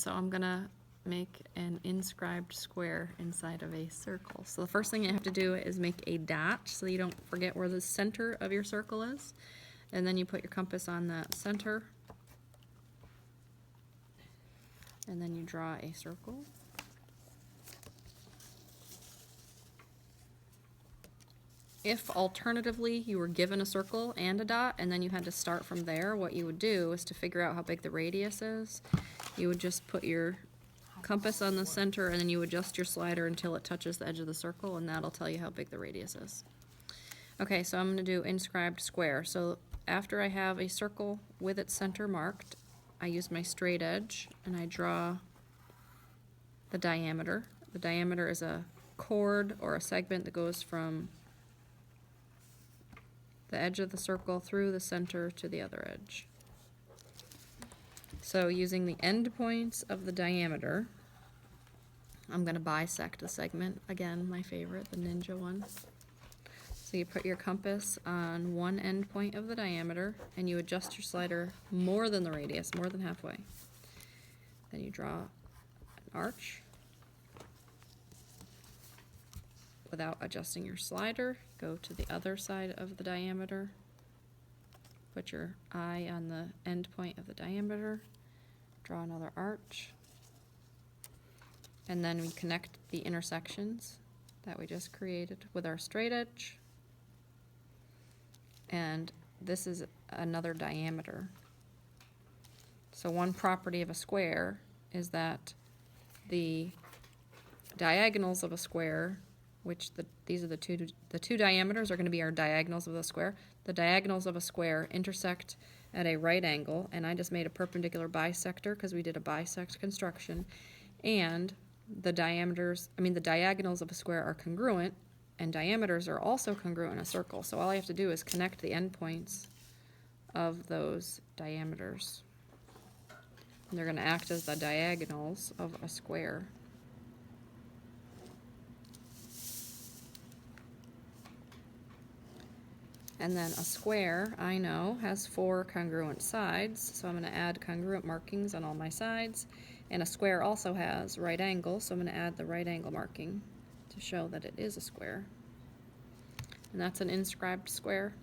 so I'm gonna make an inscribed square inside of a circle. So the first thing you have to do is make a dot so you don't forget where the center of your circle is. And then you put your compass on that center. And then you draw a circle. If alternatively you were given a circle and a dot and then you had to start from there, what you would do is to figure out how big the radius is, you would just put your compass on the center and then you adjust your slider until it touches the edge of the circle, and that'll tell you how big the radius is. Okay, so I'm going to do inscribed square. So after I have a circle with its center marked, I use my straight edge and I draw the diameter. The diameter is a chord or a segment that goes from the edge of the circle through the center to the other edge. So using the end points of the diameter, I'm going to bisect the segment. Again, my favorite, the ninja one. So you put your compass on one end point of the diameter and you adjust your slider more than the radius, more than halfway. Then you draw an arch without adjusting your slider. Go to the other side of the diameter. Put your eye on the end point of the diameter. Draw another arch. And then we connect the intersections that we just created with our straight edge. And this is another diameter. So one property of a square is that the diagonals of a square, which these are the two diameters are going to be our diagonals of the square. The diagonals of a square intersect at a right angle, and I just made a perpendicular bisector because we did a bisect construction. And the diagonals of a square are congruent, and diameters are also congruent in a circle. So all I have to do is connect the endpoints of those diameters. And they're going to act as the diagonals of a square. And then a square, I know, has 4 congruent sides, so I'm going to add congruent markings on all my sides. And a square also has right angles, so I'm going to add the right angle marking to show that it is a square. And that's an inscribed square.